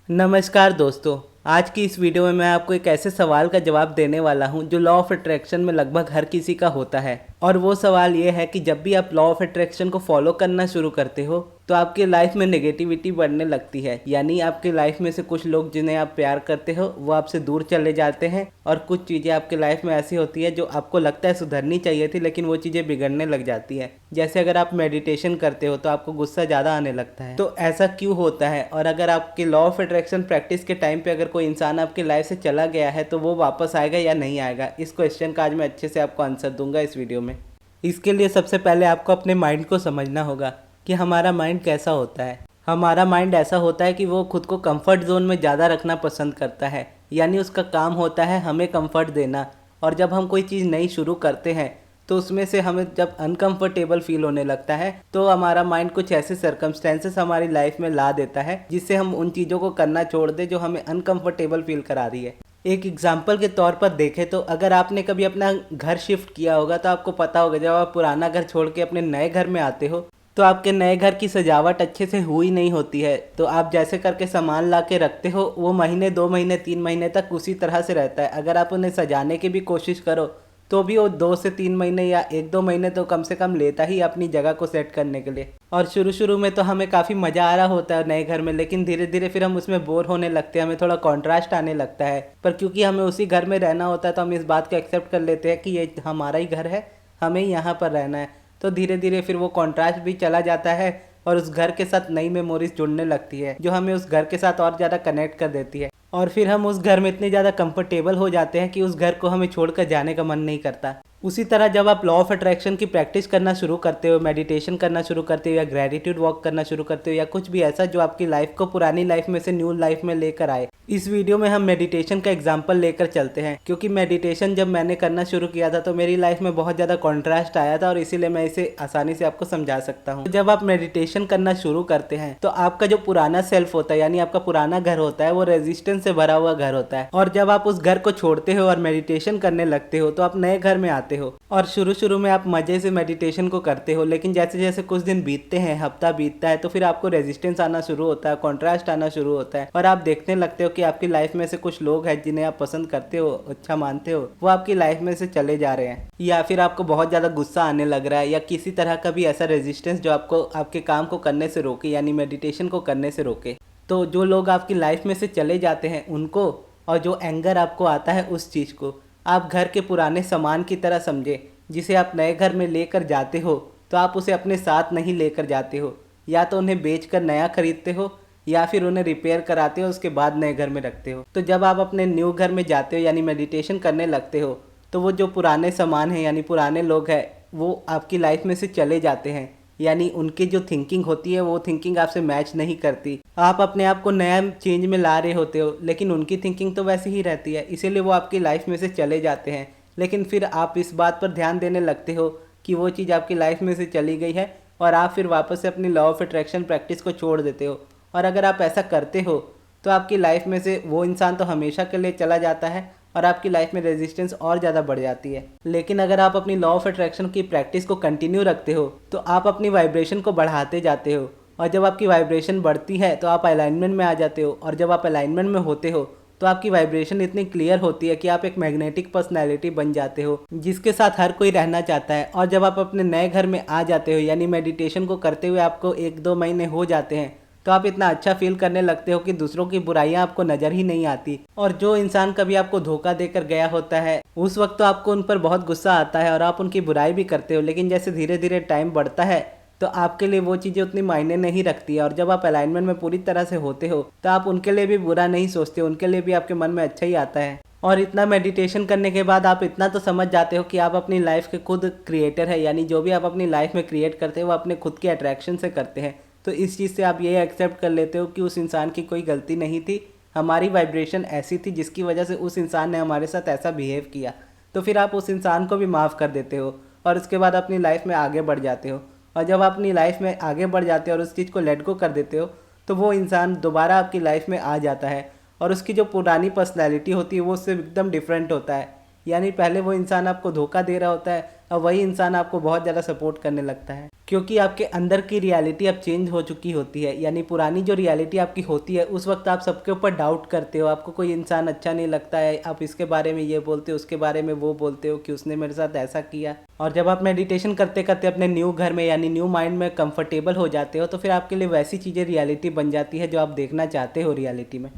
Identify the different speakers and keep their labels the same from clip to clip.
Speaker 1: नमस्कार दोस्तों। आज की इस वीडियो में मैं आपको एक ऐसे सवाल का जवाब देने वाला हूं जो लॉ ऑफ अट्रैक्शन में लगभग हर किसी का होता है। और वो सवाल ये है कि जब भी आप लॉ ऑफ अट्रैक्शन को फॉलो करना शुरू करते हो तो आपकी लाइफ में नेगेटिविटी बढ़ने लगती है। यानी आपकी लाइफ में से कुछ लोग जिन्हें आप प्यार करते हो वो आपसे दूर चले जाते हैं और कुछ चीज़ें आपकी लाइफ में ऐसी होती है जो आपको लगता है सुधरनी चाहिए थी लेकिन वो चीज़ें बिगड़ने लग जाती है। जैसे अगर आप मेडिटेशन करते हो तो आपको गुस्सा ज़्यादा आने लगता है। तो ऐसा क्यों होता है? और अगर आपके लॉ ऑफ अट्रैक्शन प्रैक्टिस के टाइम पे अगर कोई इंसान आपकी लाइफ से चला गया है तो वो वापस आएगा या नहीं आएगा, इस क्वेश्चन का आज मैं अच्छे से आपको आंसर दूंगा इस वीडियो में। इसके लिए सबसे पहले आपको अपने माइंड को समझना होगा कि हमारा माइंड कैसा होता है। हमारा माइंड ऐसा होता है कि वो खुद को कंफर्ट जोन में ज़्यादा रखना पसंद करता है। यानी उसका काम होता है हमें कंफर्ट देना। और जब हम कोई चीज़ नई शुरू करते हैं तो उसमें से हमें जब अनकंफर्टेबल फील होने लगता है तो हमारा माइंड कुछ ऐसे सर्कमस्टेंसेस हमारी लाइफ में ला देता है जिससे हम उन चीज़ों को करना छोड़ दें जो हमें अनकंफर्टेबल फील करा रही है। एक एग्जाम्पल के तौर पर देखें तो अगर आपने कभी अपना घर शिफ्ट किया होगा तो आपको पता होगा जब आप पुराना घर छोड़ के अपने नए घर में आते हो तो आपके नए घर की सजावट अच्छे से हुई नहीं होती है। तो आप जैसे करके सामान ला के रखते हो वो महीने 2 महीने 3 महीने तक उसी तरह से रहता है। अगर आप उन्हें सजाने की भी कोशिश करो तो भी वो 2 से 3 महीने या 1-2 महीने तो कम से कम लेता ही अपनी जगह को सेट करने के लिए। और शुरू शुरू में तो हमें काफ़ी मज़ा आ रहा होता है नए घर में, लेकिन धीरे धीरे फिर हम उसमें बोर होने लगते हैं, हमें थोड़ा कॉन्ट्रास्ट आने लगता है। पर क्योंकि हमें उसी घर में रहना होता है तो हम इस बात को एक्सेप्ट कर लेते हैं कि ये हमारा ही घर है, हमें यहाँ पर रहना है। तो धीरे धीरे फिर वो कॉन्ट्रास्ट भी चला जाता है और उस घर के साथ नई मेमोरीज जुड़ने लगती है जो हमें उस घर के साथ और ज़्यादा कनेक्ट कर देती है। और फिर हम उस घर में इतने ज़्यादा कंफर्टेबल हो जाते हैं कि उस घर को हमें छोड़कर जाने का मन नहीं करता। उसी तरह जब आप लॉ ऑफ अट्रैक्शन की प्रैक्टिस करना शुरू करते हो, मेडिटेशन करना शुरू करते हो या ग्रेटिट्यूड वॉक करना शुरू करते हो या कुछ भी ऐसा जो आपकी लाइफ को पुरानी लाइफ में से न्यू लाइफ में लेकर आए। इस वीडियो में हम मेडिटेशन का एग्जाम्पल लेकर चलते हैं क्योंकि मेडिटेशन जब मैंने करना शुरू किया था तो मेरी लाइफ में बहुत ज़्यादा कॉन्ट्रास्ट आया था और इसीलिए मैं इसे आसानी से आपको समझा सकता हूँ। जब आप मेडिटेशन करना शुरू करते हैं तो आपका जो पुराना सेल्फ होता है यानी आपका पुराना घर होता है वो रेजिस्टेंस से भरा हुआ घर होता है। और जब आप उस घर को छोड़ते हो और मेडिटेशन करने लगते हो तो आप नए घर में आते हो और शुरू शुरू में आप मज़े से मेडिटेशन को करते हो, लेकिन जैसे जैसे कुछ दिन बीतते हैं, हफ्ता बीतता है तो फिर आपको रेजिस्टेंस आना शुरू होता है, कॉन्ट्रास्ट आना शुरू होता है और आप देखने लगते हो कि आपकी लाइफ में से कुछ लोग हैं जिन्हें आप पसंद करते हो, अच्छा मानते हो, वो आपकी लाइफ में से चले जा रहे हैं। या फिर आपको बहुत ज़्यादा गुस्सा आने लग रहा है या किसी तरह का भी ऐसा रेजिस्टेंस जो आपको आपके काम को करने से रोके यानी मेडिटेशन को करने से रोके। तो जो लोग आपकी लाइफ में से चले जाते हैं उनको और जो एंगर आपको आता है उस चीज़ को आप घर के पुराने सामान की तरह समझे जिसे आप नए घर में लेकर जाते हो। तो आप उसे अपने साथ नहीं लेकर जाते हो, या तो उन्हें बेचकर नया खरीदते हो या फिर उन्हें रिपेयर कराते हो उसके बाद नए घर में रखते हो। तो जब आप अपने न्यू घर में जाते हो यानी मेडिटेशन करने लगते हो तो वो जो पुराने सामान हैं यानी पुराने लोग हैं वो आपकी लाइफ में से चले जाते हैं। यानी उनकी जो थिंकिंग होती है वो थिंकिंग आपसे मैच नहीं करती। आप अपने आप को नया चेंज में ला रहे होते हो लेकिन उनकी थिंकिंग तो वैसी ही रहती है, इसीलिए वो आपकी लाइफ में से चले जाते हैं। लेकिन फिर आप इस बात पर ध्यान देने लगते हो कि वो चीज़ आपकी लाइफ में से चली गई है और आप फिर वापस से अपनी लॉ ऑफ अट्रैक्शन प्रैक्टिस को छोड़ देते हो। और अगर आप ऐसा करते हो तो आपकी लाइफ में से वो इंसान तो हमेशा के लिए चला जाता है और आपकी लाइफ में रेजिस्टेंस और ज़्यादा बढ़ जाती है। लेकिन अगर आप अपनी लॉ ऑफ अट्रैक्शन की प्रैक्टिस को कंटिन्यू रखते हो तो आप अपनी वाइब्रेशन को बढ़ाते जाते हो और जब आपकी वाइब्रेशन बढ़ती है तो आप अलाइनमेंट में आ जाते हो और जब आप अलाइनमेंट में होते हो तो आपकी वाइब्रेशन इतनी क्लियर होती है कि आप एक मैग्नेटिक पर्सनैलिटी बन जाते हो जिसके साथ हर कोई रहना चाहता है। और जब आप अपने नए घर में आ जाते हो यानी मेडिटेशन को करते हुए आपको 1-2 महीने हो जाते हैं तो आप इतना अच्छा फील करने लगते हो कि दूसरों की बुराइयां आपको नज़र ही नहीं आती। और जो इंसान कभी आपको धोखा देकर गया होता है उस वक्त तो आपको उन पर बहुत गुस्सा आता है और आप उनकी बुराई भी करते हो, लेकिन जैसे धीरे धीरे टाइम बढ़ता है तो आपके लिए वो चीज़ें उतनी मायने नहीं रखती है। और जब आप अलाइनमेंट में पूरी तरह से होते हो तो आप उनके लिए भी बुरा नहीं सोचते, उनके लिए भी आपके मन में अच्छा ही आता है। और इतना मेडिटेशन करने के बाद आप इतना तो समझ जाते हो कि आप अपनी लाइफ के खुद क्रिएटर है, यानी जो भी आप अपनी लाइफ में क्रिएट करते हो वो अपने खुद के अट्रैक्शन से करते हैं। तो इस चीज़ से आप ये एक्सेप्ट कर लेते हो कि उस इंसान की कोई गलती नहीं थी, हमारी वाइब्रेशन ऐसी थी जिसकी वजह से उस इंसान ने हमारे साथ ऐसा बिहेव किया। तो फिर आप उस इंसान को भी माफ़ कर देते हो और उसके बाद अपनी लाइफ में आगे बढ़ जाते हो। और जब आप अपनी लाइफ में आगे बढ़ जाते हो और उस चीज़ को लेट गो कर देते हो तो वो इंसान दोबारा आपकी लाइफ में आ जाता है और उसकी जो पुरानी पर्सनैलिटी होती है वो उससे एकदम डिफरेंट होता है। यानी पहले वो इंसान आपको धोखा दे रहा होता है और वही इंसान आपको बहुत ज़्यादा सपोर्ट करने लगता है, क्योंकि आपके अंदर की रियलिटी अब चेंज हो चुकी होती है। यानी पुरानी जो रियलिटी आपकी होती है उस वक्त आप सबके ऊपर डाउट करते हो, आपको कोई इंसान अच्छा नहीं लगता है, आप इसके बारे में ये बोलते हो, उसके बारे में वो बोलते हो कि उसने मेरे साथ ऐसा किया। और जब आप मेडिटेशन करते करते अपने न्यू घर में यानी न्यू माइंड में कंफर्टेबल हो जाते हो तो फिर आपके लिए वैसी चीज़ें रियलिटी बन जाती है जो आप देखना चाहते हो रियलिटी में।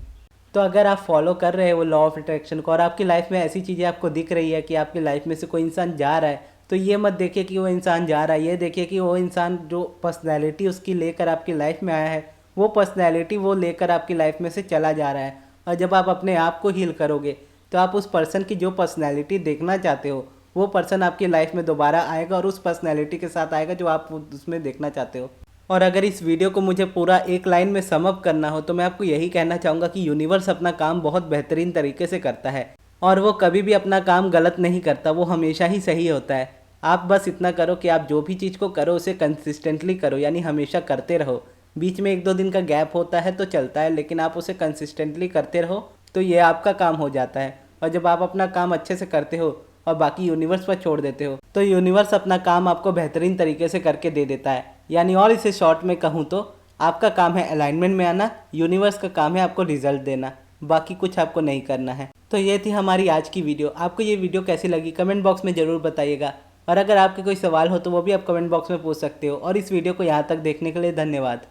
Speaker 1: तो अगर आप फॉलो कर रहे हो लॉ ऑफ अट्रैक्शन को और आपकी लाइफ में ऐसी चीज़ें आपको दिख रही है कि आपकी लाइफ में से कोई इंसान जा रहा है, तो ये मत देखिए कि वो इंसान जा रहा है, ये देखिए कि वो इंसान जो पर्सनैलिटी उसकी लेकर आपकी लाइफ में आया है वो पर्सनैलिटी वो लेकर आपकी लाइफ में से चला जा रहा है। और जब आप अपने आप को हील करोगे तो आप उस पर्सन की जो पर्सनैलिटी देखना चाहते हो वो पर्सन आपकी लाइफ में दोबारा आएगा और उस पर्सनैलिटी के साथ आएगा जो आप उसमें देखना चाहते हो। और अगर इस वीडियो को मुझे पूरा एक लाइन में सम अप करना हो तो मैं आपको यही कहना चाहूँगा कि यूनिवर्स अपना काम बहुत बेहतरीन तरीके से करता है और वो कभी भी अपना काम गलत नहीं करता, वो हमेशा ही सही होता है। आप बस इतना करो कि आप जो भी चीज़ को करो उसे कंसिस्टेंटली करो, यानी हमेशा करते रहो। बीच में 1-2 दिन का गैप होता है तो चलता है, लेकिन आप उसे कंसिस्टेंटली करते रहो तो ये आपका काम हो जाता है। और जब आप अपना काम अच्छे से करते हो और बाकी यूनिवर्स पर छोड़ देते हो तो यूनिवर्स अपना काम आपको बेहतरीन तरीके से करके दे देता है। यानी और इसे शॉर्ट में कहूँ तो आपका काम है अलाइनमेंट में आना, यूनिवर्स का काम है आपको रिजल्ट देना, बाकी कुछ आपको नहीं करना है। तो ये थी हमारी आज की वीडियो। आपको ये वीडियो कैसी लगी कमेंट बॉक्स में ज़रूर बताइएगा, और अगर आपके कोई सवाल हो तो वो भी आप कमेंट बॉक्स में पूछ सकते हो। और इस वीडियो को यहाँ तक देखने के लिए धन्यवाद।